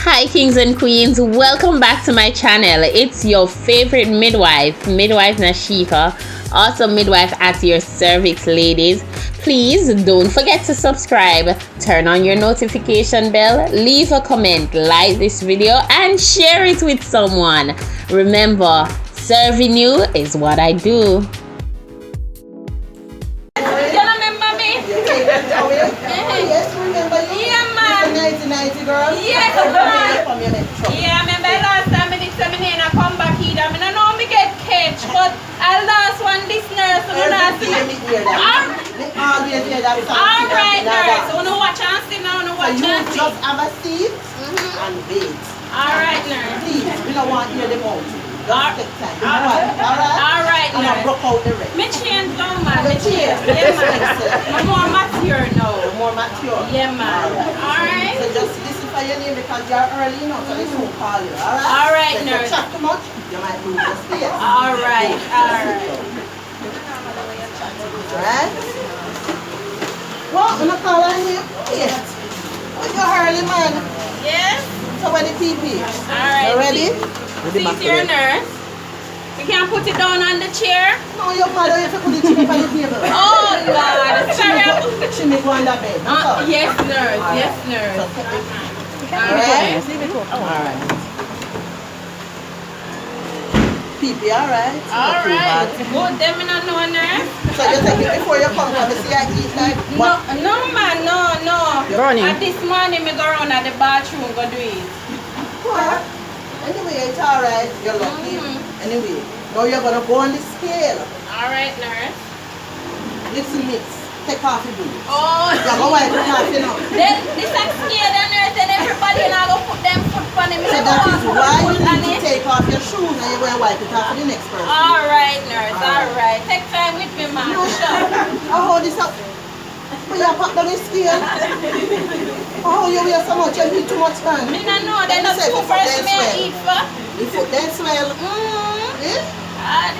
Hi kings and queens, welcome back to my channel. It's your favorite midwife Nashika, also midwife at your cervix, ladies. Please don't forget to subscribe, turn on your notification bell, leave a comment, like this video and share it with someone. Remember, serving you is what I do. Girl. Yeah, I remember last time I did seminar and I come back here. I mean, I know me get catch, but I lost one this nurse. Alright, nurse. I want to watch and see now. I want to watch and see. Just have a seat and wait. Alright, nurse. Please, we don't want to hear them out. Just take time. Alright, and nurse. I broke out the rest. Me change down, man. Me change. Yeah, man. I'm more mature now. More mature. Yeah, man. Alright. So just listen for your name because you're early enough, so they won't call you. Alright? Alright, so nurse. If you chat too much, you might lose your space. Alright. Alright? What? I'm not calling you? Yes. But you're early, man. Yes. So when the TP? Alright. You ready? See your nurse. You can't put it down on the chair. No, your father has to put the chin on the table. Oh, Lord. Sorry. She may go on that bed. Yes, nurse. Yes, nurse. Alright. Alright. PP, alright? Alright. Good. Them in a no, nurse. So you take it before you come to see I eat like what? No, man. No. And this morning, me go around at the bathroom go do it. What? Anyway, it's alright. You're lucky. Anyway, now you're going to go on the scale. Alright, nurse. Little mix. Take off your boots. Oh. You're going to wipe it off, you know. Then, this is scale the nurse and everybody now go put them foot on them. So that is why you need to take off your shoes and you're going to wipe it off for the next person. Alright, nurse. Alright. Take time with me, man. Sure. I'll hold this up. But you pop down the scale. Oh, you wear so much, you eat too much, man. Me no know, they're not too first me eat for. You foot then swell.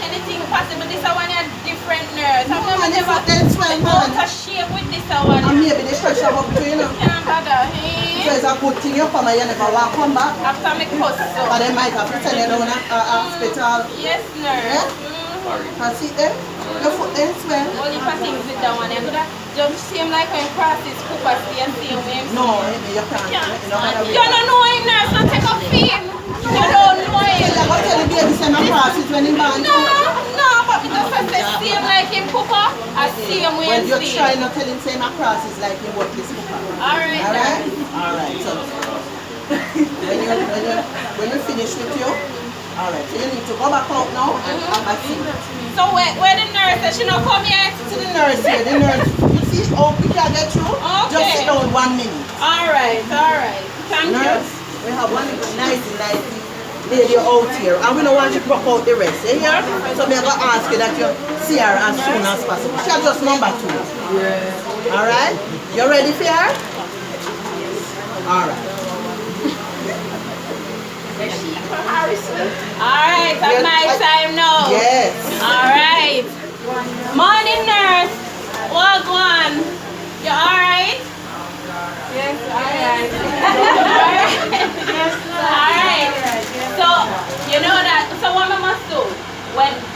Anything possible, this one is different nurse. No, man, you foot then swell, man. Out of shape with this one. And maybe they stretch them up to you, know. Can't bother. So it's a good thing you come and you never want to come back. After me cuss so. But they might have to send you down to hospital. Yes, nurse. And see them? Your foot then swell. Only for things with that one. You could have just seem like when crosses Cooper see and see him. No, you can't. You don't know him, nurse. Don't take up him. You don't know him. I'm going to tell the baby send my crosses when he born. No, but we just have to see him like him Cooper. I see him when you're trying to tell him say my crosses like him what this Cooper. Alright. Alright, so when you finish with you, alright, so you need to go back out now and have a seat. So where the nurse? Does she not come yet? To the nurse here, the nurse. You see how quick I get through? Okay. Just sit down 1 minute. Alright. Thank nurse, you. we have one nice lady out here and we don't want you to drop out the rest. You hear? So I'm going to ask you that you see her as soon as possible. She's just number 2. Yeah. Alright? You ready for her? Alright. Alright, that's my time now. Yes. Alright. Morning, nurse. Walk on. You alright? Yes, alright. Alright. So, you know that, so what I must do?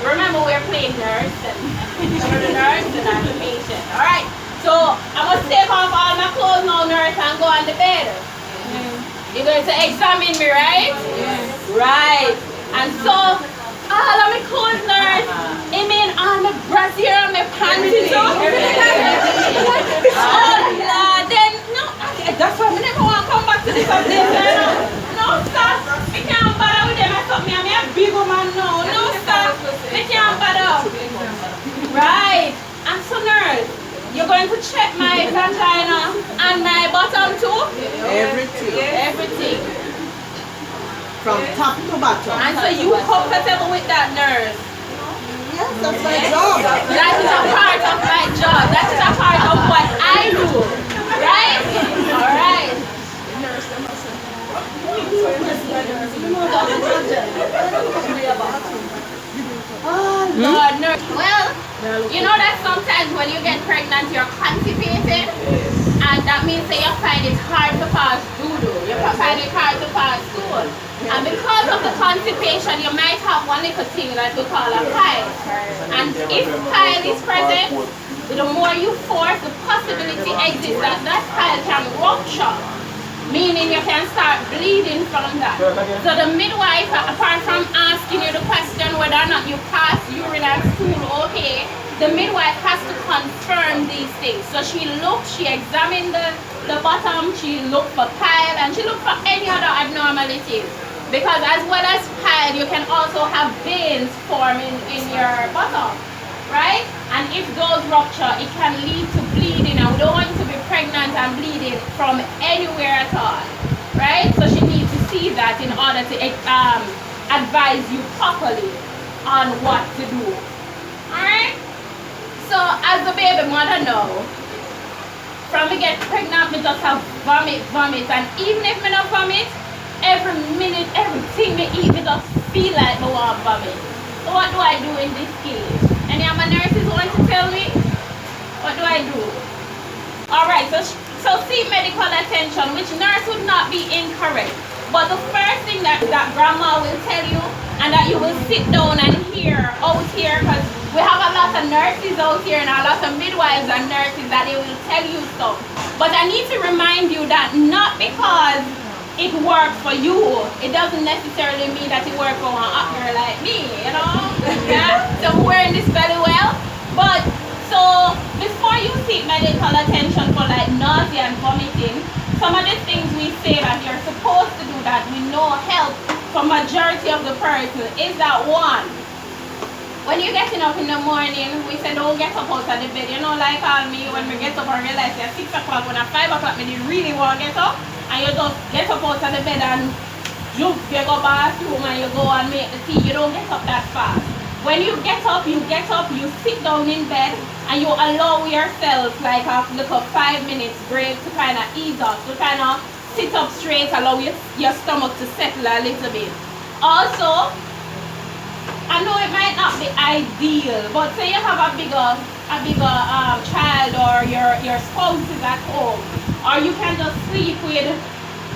Remember we're playing nurse and you're the nurse and I'm the patient. Alright. So, I must take off all my clothes now, nurse, and go on the bed. You're going to examine me, right? Yes. Right. And so, all of my clothes, nurse, I mean all my brassiere and my pants, oh, Lord, then, no, that's why I never want to come back to this update, no, stop. I can't bother with them, I thought me, I'm a big woman, no, stop. I can't bother. Right. And so, nurse, you're going to check my vagina and my bottom too? Everything. From top to bottom. And so you comfortable with that, nurse? Yes, that's my job. That is a part of my job. That is a part of what I do. Right? Alright. Oh, Lord, nurse. Well, You know that sometimes when you get pregnant, you're constipated, and that means that you find it hard to pass doo-doo. You find it hard to pass stool. And because of the constipation, you might have one little thing that we call a pile. And if pile is present, the more you force, the possibility exists that that pile can rupture, meaning you can start bleeding from that. So the midwife, apart from asking you the question whether or not you pass urine and stool okay, the midwife has to confirm these things. So she examined the bottom, she looked for pile, and she looked for any other abnormalities. Because as well as pile, you can also have veins forming in your bottom, right? And if those rupture, it can lead to bleeding, and we don't want you to be pregnant and bleeding from anywhere at all, right? So she needs to see that in order to advise you properly on what to do, all right? So as the baby mother now, from me get pregnant, me just have vomit, and even if me not vomit, every minute, everything me eat, me just feel like me want vomit. So what do I do in this case? Any of my nurses want to tell me? What do I do? Alright, so seek medical attention, which nurse would not be incorrect. But the first thing that grandma will tell you, and that you will sit down and hear out here, because we have a lot of nurses out here and a lot of midwives and nurses that they will tell you stuff. But I need to remind you that not because it worked for you, it doesn't necessarily mean that it worked for one up here like me, you know? Yeah? So we're wearing this very well. But so before you seek medical attention for like nausea and vomiting, some of the things we say that you're supposed to do that we know help for majority of the person is that one, when you're getting up in the morning, we say don't get up out of the bed. You know, like all me, when we get up and realize at 6 o'clock, when at 5 o'clock, me really want to get up, and you just get up out of the bed and you go bathroom and you go and make the tea. You don't get up that fast. When you get up, you sit down in bed and you allow yourself like a little 5 minutes break to kind of ease up, to kind of sit up straight, allow your stomach to settle a little bit. Also, I know it might not be ideal, but say you have a bigger child, or your spouse is at home, or you can just sleep with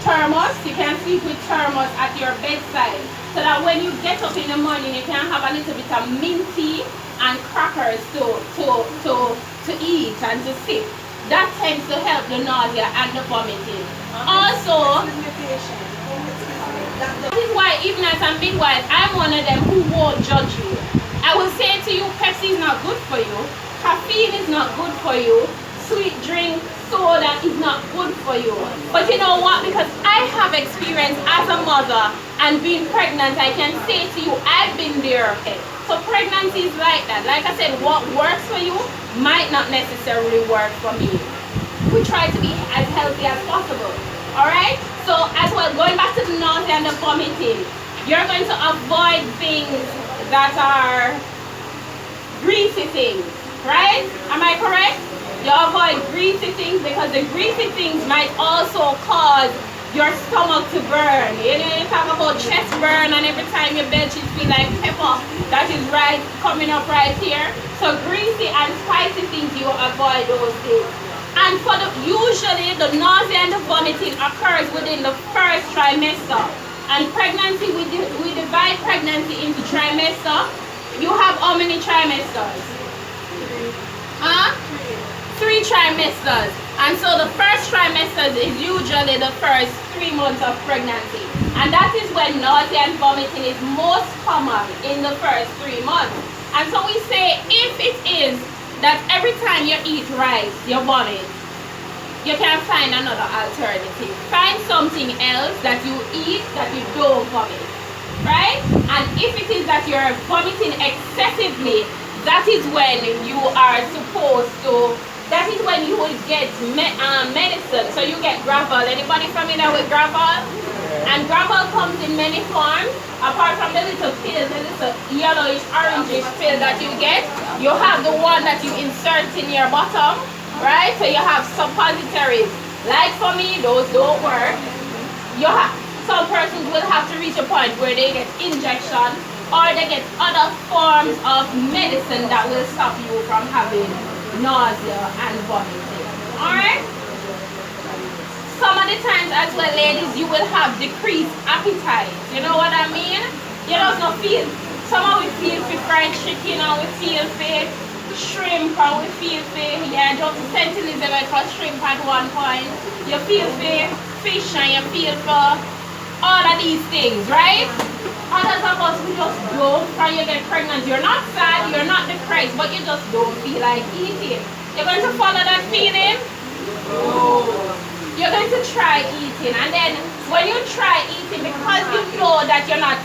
thermos. You can sleep with thermos at your bedside, so that when you get up in the morning, you can have a little bit of minty and crackers to eat and to sip. That tends to help the nausea and the vomiting. Also, that is why even as a midwife, I'm one of them who won't judge you. I will say to you, Pepsi is not good for you, caffeine is not good for you, sweet drink, soda is not good for you. But you know what? Because I have experience as a mother and being pregnant, I can say to you, I've been there. So pregnancy is like that. Like I said, what works for you might not necessarily work for me. We try to be as healthy as possible. Alright? So as well, going back to the nausea and the vomiting, you're going to avoid things that are greasy things. Right? Am I correct? You avoid greasy things because the greasy things might also cause your stomach to burn. You know, you talk about chest burn, and every time your bed sheets feel like pepper. That is right, coming up right here. So greasy and spicy things, you avoid those things. And for usually the nausea and the vomiting occurs within the first trimester. And pregnancy, we divide pregnancy into trimester. You have how many trimesters? 3 trimesters. And so the first trimester is usually the first 3 months of pregnancy. And that is when nausea and vomiting is most common in the first 3 months. And so we say if it is that every time you eat rice, you vomit, you can find another alternative. Find something else that you eat that you don't vomit, right? And if it is that you're vomiting excessively, that is when you are supposed to, that is when you will get medicine. So you get gravel. Anybody familiar with gravel? And gravel comes in many forms. Apart from the little pill, the little yellowish, orangish pill that you get, you have the one that you insert in your bottom, right? So you have suppositories. Like for me, those don't work. Some persons will have to reach a point where they get injection. or they get other forms of medicine that will stop you from having nausea and vomiting. Alright? Some of the times as well, ladies, you will have decreased appetite. You know what I mean? You just don't feel, some of we feel for fried chicken, and we feel for shrimp, and we feel for, yeah, just Sentinel for shrimp at one point. You feel for fish, and you feel for all of these things, right? Others of us, we just don't, when you get pregnant, you're not sad, you're not depressed, but you just don't feel like eating. You're going to follow that feeling? You're going to try eating, and then when you try eating, because you know that you're not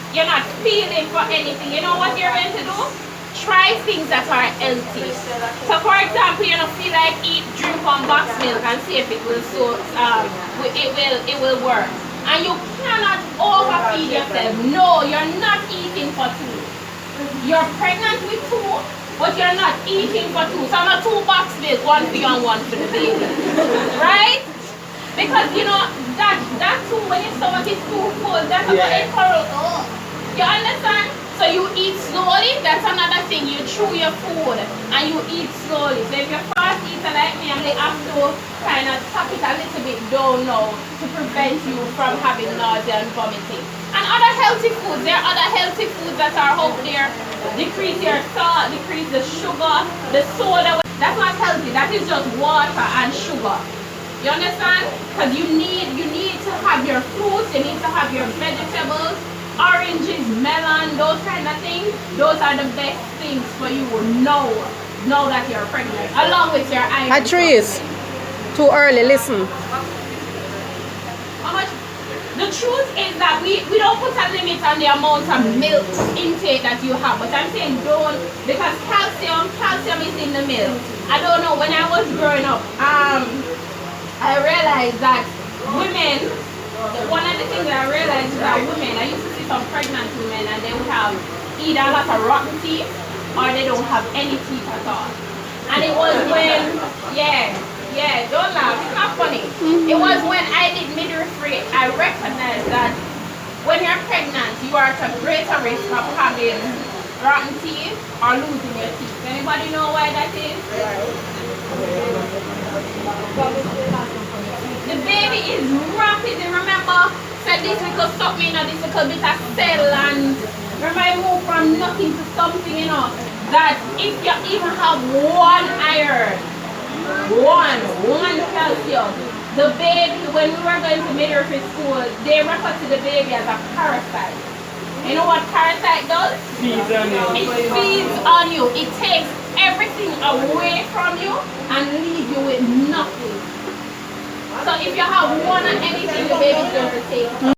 feeling for anything, you know what you're going to do? Try things that are healthy. So for example, you don't feel like drink one box milk and see if it will it will work. And you cannot overfeed yourself. No, you're not eating for two. You're pregnant with two, but you're not eating for two. So not 2 box milk, one for you and one for the baby. Right? Because you know that too, when your stomach is too full, that's what they call. You understand? So you eat slowly, that's another thing. You chew your food and you eat slowly. So if you're fast eater like me, and they have to kind of tap it a little bit down now to prevent you from having nausea and vomiting. And other healthy foods, there are other healthy foods that are out there. Decrease your salt, decrease the sugar, the soda. That's not healthy, that is just water and sugar. You understand? Because you need to have your fruits, you need to have your vegetables, oranges, melon, those kind of things. Those are the best things for you now that you're pregnant, along with your iron. Patrice, too early, listen. How much? The truth is that we don't put a limit on the amount of milk intake that you have, but I'm saying don't, because calcium is in the milk. I don't know, when I was growing up, I realized that women, one of the things that I realized is that women, I used to see some pregnant women and they would have either a lot of rotten teeth or they don't have any teeth at all. And it was when, don't laugh, it's not funny. It was when I did midwifery, I recognized that when you're pregnant, you are at a greater risk of having rotten teeth or losing your teeth. Anybody know why that is? The baby is rapidly, remember, said this little something, this little bit of cell, and remember I moved from nothing to something, you know, that if you even have one iron, one calcium, the baby, when we were going to midwifery school, they refer to the baby as a parasite. You know what parasite does? Feeds on you. It feeds on you. It takes everything away from you and leaves you with nothing. So if you have one or anything, the baby's going to take.